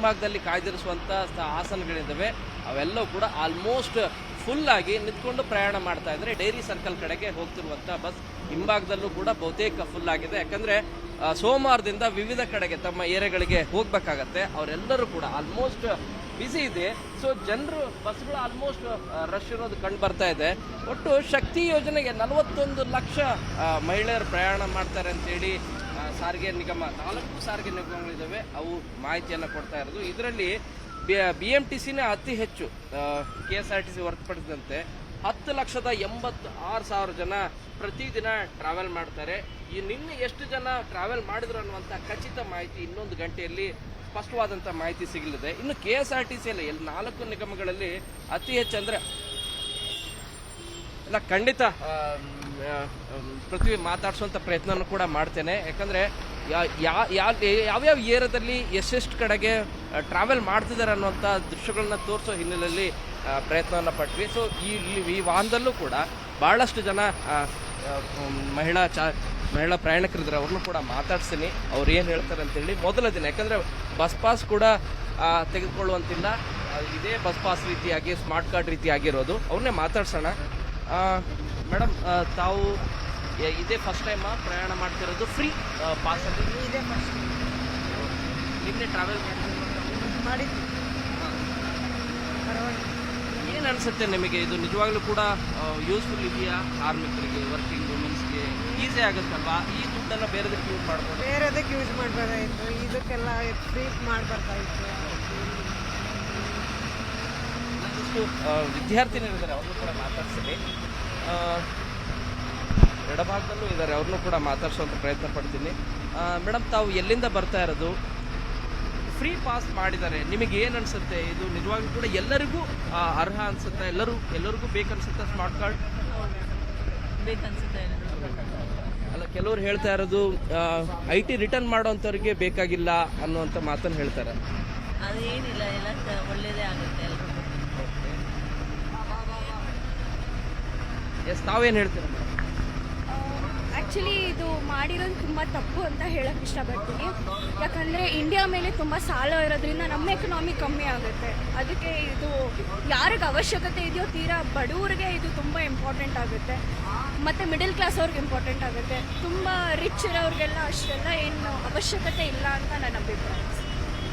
ಹಿಂಭಾಗದಲ್ಲಿ ಕಾಯ್ದಿರಿಸುವಂಥ ಆಸನಗಳಿದ್ದಾವೆ, ಅವೆಲ್ಲವೂ ಕೂಡ ಆಲ್ಮೋಸ್ಟ್ ಫುಲ್ ಆಗಿ ನಿಂತ್ಕೊಂಡು ಪ್ರಯಾಣ ಮಾಡ್ತಾ ಇದ್ದಾರೆ. ಡೈರಿ ಸರ್ಕಲ್ ಕಡೆಗೆ ಹೋಗ್ತಿರುವಂಥ ಬಸ್ ಹಿಂಭಾಗದಲ್ಲೂ ಕೂಡ ಬಹುತೇಕ ಫುಲ್ ಆಗಿದೆ. ಯಾಕಂದರೆ ಸೋಮವಾರದಿಂದ ವಿವಿಧ ಕಡೆಗೆ ತಮ್ಮ ಏರಿಯಾಗಳಿಗೆ ಹೋಗ್ಬೇಕಾಗತ್ತೆ. ಅವರೆಲ್ಲರೂ ಕೂಡ ಆಲ್ಮೋಸ್ಟ್ ಬಿಸಿ ಇದೆ. ಸೊ ಜನರು ಬಸ್ಗಳು ಆಲ್ಮೋಸ್ಟ್ ರಶ್ ಇರೋದು ಕಂಡು ಬರ್ತಾ ಇದೆ. ಒಟ್ಟು ಶಕ್ತಿ ಯೋಜನೆಗೆ 41 ಲಕ್ಷ ಮಹಿಳೆಯರು ಪ್ರಯಾಣ ಮಾಡ್ತಾರೆ ಅಂತೇಳಿ ಸಾರಿಗೆ ನಿಗಮ 4 ಸಾರಿಗೆ ನಿಗಮಗಳಿದ್ದಾವೆ, ಅವು ಮಾಹಿತಿಯನ್ನು ಕೊಡ್ತಾ ಇರೋದು. ಇದರಲ್ಲಿ BMTCನೇ ಅತಿ ಹೆಚ್ಚು, KSRTC ಹೊರತುಪಡಿಸಿದಂತೆ 10,86,000 ಜನ ಪ್ರತಿದಿನ ಟ್ರಾವೆಲ್ ಮಾಡ್ತಾರೆ. ಈ ನಿನ್ನೆ ಎಷ್ಟು ಜನ ಟ್ರಾವೆಲ್ ಮಾಡಿದ್ರು ಅನ್ನುವಂಥ ಖಚಿತ ಮಾಹಿತಿ ಇನ್ನೊಂದು ಗಂಟೆಯಲ್ಲಿ ಸ್ಪಷ್ಟವಾದಂಥ ಮಾಹಿತಿ ಸಿಗಲಿದೆ. ಇನ್ನು KSRTC ಅಲ್ಲಿ 4 ನಿಗಮಗಳಲ್ಲಿ ಅತಿ ಹೆಚ್ಚು ಅಂದರೆ ಇಲ್ಲ, ಖಂಡಿತ ಪೃಥ್ವಿ ಮಾತಾಡಿಸುವಂಥ ಪ್ರಯತ್ನನೂ ಕೂಡ ಮಾಡ್ತೇನೆ. ಯಾಕಂದರೆ ಯಾವ್ಯಾವ ಏರಿಯಾದಲ್ಲಿ ಎಷ್ಟೆಷ್ಟು ಕಡೆಗೆ ಟ್ರಾವೆಲ್ ಮಾಡ್ತಿದ್ದಾರೆ ಅನ್ನುವಂಥ ದೃಶ್ಯಗಳನ್ನ ತೋರಿಸೋ ಹಿನ್ನೆಲೆಯಲ್ಲಿ ಪ್ರಯತ್ನವನ್ನು ಪಟ್ವಿ. ಸೊ ಈ ವಾಹನದಲ್ಲೂ ಕೂಡ ಭಾಳಷ್ಟು ಜನ ಮಹಿಳಾ ಪ್ರಯಾಣಿಕರಿದ್ದಾರೆ, ಅವ್ರನ್ನೂ ಕೂಡ ಮಾತಾಡ್ತೀನಿ, ಅವ್ರು ಏನು ಹೇಳ್ತಾರೆ ಅಂತೇಳಿ. ಮೊದಲ ದಿನ ಯಾಕಂದರೆ ಬಸ್ ಪಾಸ್ ಕೂಡ ತೆಗೆದುಕೊಳ್ಳುವಂತಿಲ್ಲ, ಇದೇ ಬಸ್ ಪಾಸ್ ರೀತಿಯಾಗಿ ಸ್ಮಾರ್ಟ್ ಕಾರ್ಡ್ ರೀತಿಯಾಗಿರೋದು. ಅವ್ರನ್ನೇ ಮಾತಾಡ್ಸೋಣ. ಮೇಡಮ್, ತಾವು ಇದೇ ಫಸ್ಟ್ ಟೈಮಾ ಪ್ರಯಾಣ ಮಾಡ್ತಿರೋದು? ಫ್ರೀ ಪಾಸಲ್ಲಿ ಇದೇ ಫಸ್ಟ್ ನಿನ್ನೆ ಟ್ರಾವೆಲ್ ಮಾಡಿದ್ದು. ಏನು ಅನಿಸುತ್ತೆ ನಿಮಗೆ? ಇದು ನಿಜವಾಗ್ಲೂ ಕೂಡ ಯೂಸ್ಫುಲ್ ಇದೆಯಾ? ಕಾರ್ಮಿಕರಿಗೆ, ವರ್ಕಿಂಗ್ ವುಮೆನ್ಸ್ಗೆ ಈಸಿ ಆಗುತ್ತಲ್ವಾ? ಈ ದುಡ್ಡನ್ನು ಬೇರೆದಕ್ಕೆ ಯೂಸ್ ಮಾಡ್ಬೋದು, ಬೇರೆದಕ್ಕೆ ಯೂಸ್ ಮಾಡಬೇಕಾಗಿತ್ತು, ಇದಕ್ಕೆಲ್ಲ ಫ್ರೀ ಮಾಡಬೇಕಾಗಿತ್ತು. ಒಂದಷ್ಟು ವಿದ್ಯಾರ್ಥಿನಿರಿದ್ದಾರೆ, ಅವ್ರನ್ನೂ ಕೂಡ ಮಾತಾಡ್ತೀನಿ. ಎಡಭಾಗದಲ್ಲೂ ಇದ್ದಾರೆ, ಅವ್ರನ್ನೂ ಕೂಡ ಮಾತಾಡ್ಸೋಂಥ ಪ್ರಯತ್ನ ಪಡ್ತೀನಿ. ಮೇಡಮ್, ತಾವು ಎಲ್ಲಿಂದ ಬರ್ತಾ ಇರೋದು? ಫ್ರೀ ಪಾಸ್ ಮಾಡಿದ್ದಾರೆ, ನಿಮಗೆ ಏನು ಅನಿಸುತ್ತೆ? ಇದು ನಿಜವಾಗ್ಲೂ ಕೂಡ ಎಲ್ಲರಿಗೂ ಅರ್ಹ ಅನಿಸುತ್ತೆ? ಎಲ್ಲರಿಗೂ ಬೇಕನ್ಸುತ್ತೆ ಸ್ಮಾರ್ಟ್ ಕಾರ್ಡ್? ಬೇಕನ್ಸುತ್ತೆ. ಅಲ್ಲ, ಕೆಲವ್ರು ಹೇಳ್ತಾ ಇರೋದು IT ರಿಟರ್ನ್ ಮಾಡೋವಂಥವ್ರಿಗೆ ಬೇಕಾಗಿಲ್ಲ ಅನ್ನುವಂಥ ಮಾತನ್ನು ಹೇಳ್ತಾರೆ. ಅದೇನಿಲ್ಲ, ಎಲ್ಲ ಒಳ್ಳೇದೇ ಆಗುತ್ತೆ ಎಲ್ರಿಗೂ. ಎಸ್, ತಾವೇನು ಹೇಳ್ತೀರ? ಆ್ಯಕ್ಚುಲಿ ಇದು ಮಾಡಿರೋದು ತುಂಬ ತಪ್ಪು ಅಂತ ಹೇಳೋಕ್ಕೆ ಇಷ್ಟಪಡ್ತೀನಿ. ಯಾಕಂದರೆ ಇಂಡಿಯಾ ಮೇಲೆ ತುಂಬ ಸಾಲ ಇರೋದ್ರಿಂದ ನಮ್ಮ ಎಕನಾಮಿ ಕಮ್ಮಿ ಆಗುತ್ತೆ. ಅದಕ್ಕೆ ಇದು ಯಾರಿಗೆ ಅವಶ್ಯಕತೆ ಇದೆಯೋ ತೀರಾ ಬಡವರಿಗೆ ಇದು ತುಂಬ ಇಂಪಾರ್ಟೆಂಟ್ ಆಗುತ್ತೆ, ಮತ್ತು ಮಿಡಲ್ ಕ್ಲಾಸ್ ಅವ್ರಿಗೆ ಇಂಪಾರ್ಟೆಂಟ್ ಆಗುತ್ತೆ. ತುಂಬ ರಿಚ್ ಇರೋರಿಗೆಲ್ಲ ಅಷ್ಟೆಲ್ಲ ಏನು ಅವಶ್ಯಕತೆ ಇಲ್ಲ ಅಂತ ನನ್ನ ಅಭಿಪ್ರಾಯ.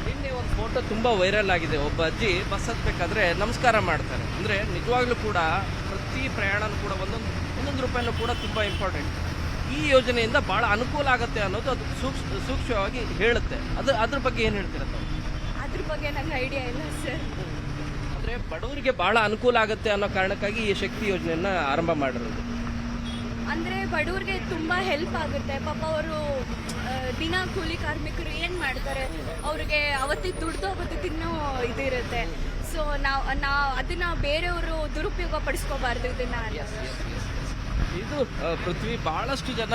ನಿನ್ನೆ ಒಂದು ಫೋಟೋ ತುಂಬ ವೈರಲ್ ಆಗಿದೆ. ಒಬ್ಬ ಅಜ್ಜಿ ಬಸ್ ಹತ್ಬೇಕಾದ್ರೆ ನಮಸ್ಕಾರ ಮಾಡ್ತಾರೆ. ಅಂದರೆ ನಿಜವಾಗ್ಲೂ ಕೂಡ ಪ್ರತಿ ಪ್ರಯಾಣನೂ ಕೂಡ ಒಂದೊಂದು ರೂಪಾಯಿನೂ ಕೂಡ ತುಂಬ ಇಂಪಾರ್ಟೆಂಟ್. ಈ ಯೋಜನೆಯಿಂದ ಭಾಳ ಅನುಕೂಲ ಆಗುತ್ತೆ ಅನ್ನೋದು ಅದು ಸೂಕ್ಷ್ಮವಾಗಿ ಹೇಳುತ್ತೆ. ಅದ್ರ ಬಗ್ಗೆ ಏನು ಹೇಳ್ತೀರ ತಾವು? ಅದ್ರ ಬಗ್ಗೆ ನನಗೆ ಐಡಿಯಾ ಇಲ್ಲ ಸರ್. ಅಂದರೆ ಬಡವರಿಗೆ ಭಾಳ ಅನುಕೂಲ ಆಗುತ್ತೆ ಅನ್ನೋ ಕಾರಣಕ್ಕಾಗಿ ಈ ಶಕ್ತಿ ಯೋಜನೆಯನ್ನು ಆರಂಭ ಮಾಡಿರೋದು. ಅಂದರೆ ಬಡವ್ರಿಗೆ ತುಂಬ ಹೆಲ್ಪ್ ಆಗುತ್ತೆ. ಪಾಪ ಅವರು ದಿನ ಕೂಲಿ ಕಾರ್ಮಿಕರು ಏನು ಮಾಡ್ತಾರೆ, ಅವ್ರಿಗೆ ಅವತ್ತಿಗೆ ದುಡ್ದು ಅವತ್ತಿಗೆ ತಿನ್ನೋ ಇದಿರುತ್ತೆ. ಸೊ ನಾವು ಅದನ್ನು ಬೇರೆಯವರು ದುರುಪಯೋಗ ಪಡಿಸ್ಕೋಬಾರ್ದು ಇದನ್ನು. ಇದು ಪೃಥ್ವಿ, ಭಾಳಷ್ಟು ಜನ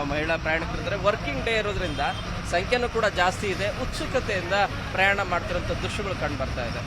ಮಹಿಳಾ ಪ್ರಯಾಣಿಕರಿದ್ದಾರೆ. ವರ್ಕಿಂಗ್ ಡೇ ಇರೋದ್ರಿಂದ ಸಂಖ್ಯೆನೂ ಕೂಡ ಜಾಸ್ತಿ ಇದೆ. ಉತ್ಸುಕತೆಯಿಂದ ಪ್ರಯಾಣ ಮಾಡ್ತಿರೋಂಥ ದೃಶ್ಯಗಳು ಕಂಡು ಬರ್ತಾ ಇದೆ.